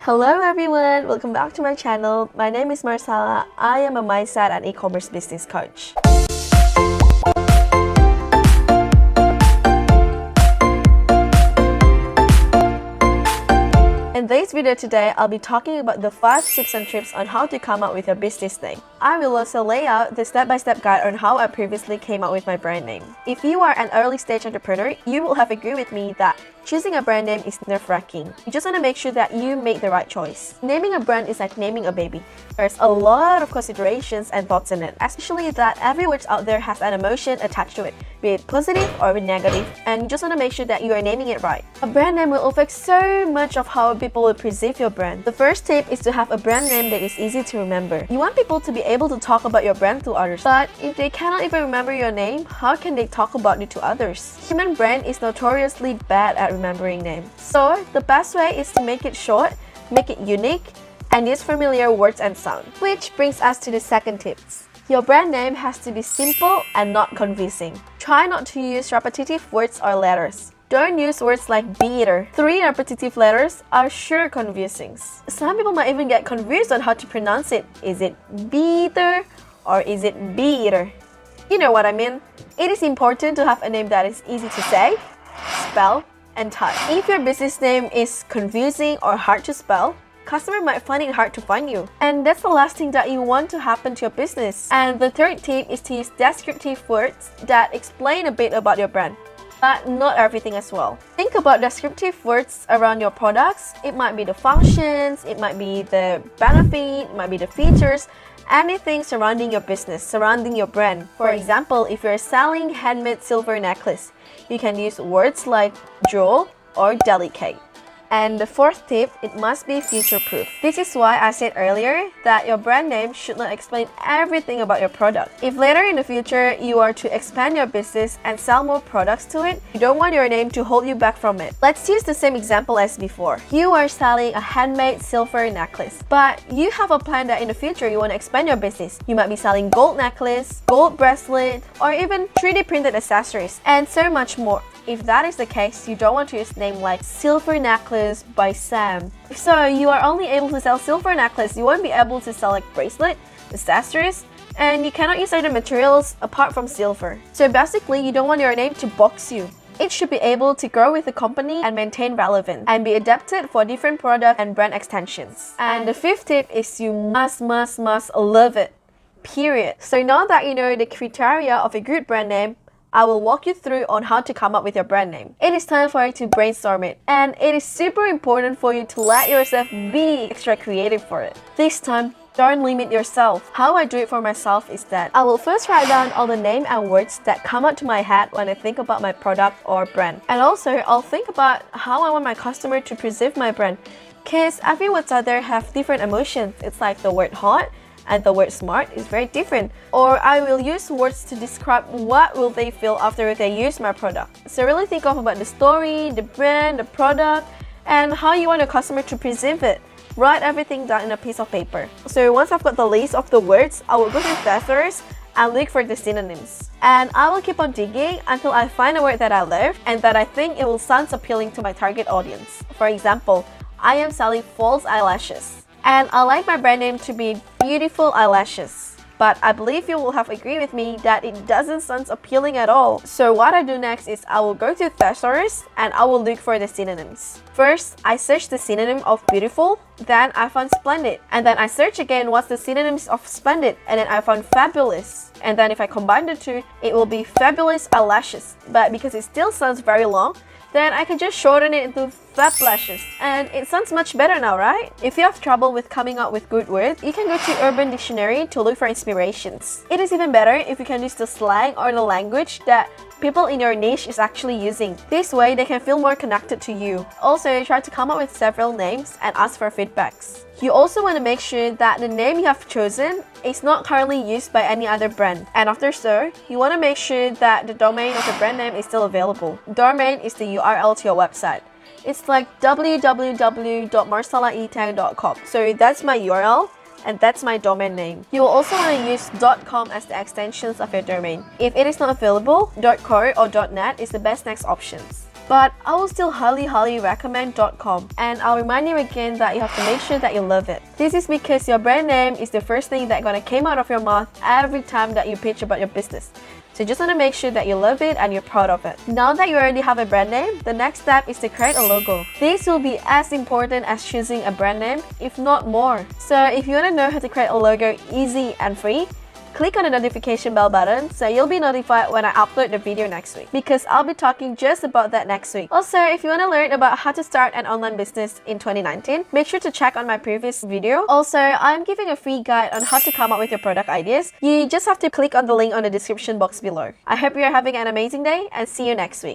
Hello everyone, welcome back to my channel. My name is Marcella. I am a mindset and e-commerce business coach. In this video today, I'll be talking about the 5 tips and tricks on how to come up with your business name. I will also lay out the step-by-step guide on how I previously came up with my brand name. If you are an early stage entrepreneur, you will have agreed with me that choosing a brand name is nerve-wracking. You just want to make sure that you make the right choice. Naming a brand is like naming a baby. There's a lot of considerations and thoughts in it, especially that every word out there has an emotion attached to it, be it positive or negative, and you just want to make sure that you are naming it right. A brand name will affect so much of how people will perceive your brand. The first tip is to have a brand name that is easy to remember. You want people to be able to talk about your brand to others, but if they cannot even remember your name, how can they talk about you to others? Human brain is notoriously bad at remembering names. So the best way is to make it short, make it unique, and use familiar words and sound. Which brings us to the second tip. Your brand name has to be simple and not confusing. Try not to use repetitive words or letters. Don't use words like beater. 3 repetitive letters are sure confusing. Some people might even get confused on how to pronounce it. Is it beater or is it beater? You know what I mean. It is important to have a name that is easy to say, spell, and type. If your business name is confusing or hard to spell, customer might find it hard to find you. And that's the last thing that you want to happen to your business. And the third tip is to use descriptive words that explain a bit about your brand, but not everything as well. Think about descriptive words around your products. It might be the functions, it might be the benefit, it might be the features, anything surrounding your business, surrounding your brand. For example, if you're selling handmade silver necklace, you can use words like jewel or delicate. And the fourth tip, it must be future-proof. This is why I said earlier that your brand name should not explain everything about your product. If later in the future you are to expand your business and sell more products to it, you don't want your name to hold you back from it. Let's use the same example as before. You are selling a handmade silver necklace, but you have a plan that in the future you want to expand your business. You might be selling gold necklace, gold bracelet, or even 3D printed accessories, and so much more. If that is the case, you don't want to use a name like Silver Necklace by Sam. So you are only able to sell silver necklace, you won't be able to sell like bracelet, accessories, and you cannot use other materials apart from silver. So basically, you don't want your name to box you. It should be able to grow with the company and maintain relevance and be adapted for different product and brand extensions. And the fifth tip is you must love it. Period. So now that you know the criteria of a good brand name, I will walk you through on how to come up with your brand name. It is time for you to brainstorm it, and it is super important for you to let yourself be extra creative for it. This time, don't limit yourself. How I do it for myself is that I will first write down all the names and words that come up to my head when I think about my product or brand. And also, I'll think about how I want my customer to perceive my brand, because every words out there have different emotions. It's like the word hot and the word smart is very different. Or I will use words to describe what will they feel after they use my product. So really think of about the story, the brand, the product, and how you want your customer to perceive it. Write everything down in a piece of paper. So once I've got the list of the words, I will go to thesaurus and look for the synonyms. And I will keep on digging until I find a word that I love and that I think it will sound appealing to my target audience. For example, I am selling false eyelashes, and I like my brand name to be Beautiful Eyelashes. But I believe you will have agreed with me that it doesn't sound appealing at all. So what I do next is I will go to thesaurus and I will look for the synonyms. First, I search the synonym of beautiful, then I found splendid. And then I search again what's the synonyms of splendid, and then I found fabulous. And then if I combine the two, it will be fabulous eyelashes. But because it still sounds very long, then I can just shorten it into fab lashes, and it sounds much better now, right? If you have trouble with coming up with good words, you can go to Urban Dictionary to look for inspirations. It is even better if you can use the slang or the language that people in your niche is actually using. This way, they can feel more connected to you. Also, try to come up with several names and ask for feedbacks. You also want to make sure that the name you have chosen is not currently used by any other brand. And after so, you want to make sure that the domain of the brand name is still available. Domain is the URL to your website. It's like www.marcellaetang.com. So that's my URL, and that's my domain name. You will also want to use .com as the extensions of your domain. If it is not available, .co or .net is the best next options. but I will still highly recommend .com. And I'll remind you again that you have to make sure that you love it. This is because your brand name is the first thing that's gonna come out of your mouth every time that you pitch about your business. So you just want to make sure that you love it and you're proud of it. Now that you already have a brand name, the next step is to create a logo. This will be as important as choosing a brand name, if not more. So if you want to know how to create a logo easy and free, click on the notification bell button so you'll be notified when I upload the video next week, because I'll be talking just about that next week. Also, if you want to learn about how to start an online business in 2019, make sure to check on my previous video. Also, I'm giving a free guide on how to come up with your product ideas. You just have to click on the link on the description box below. I hope you're having an amazing day and see you next week.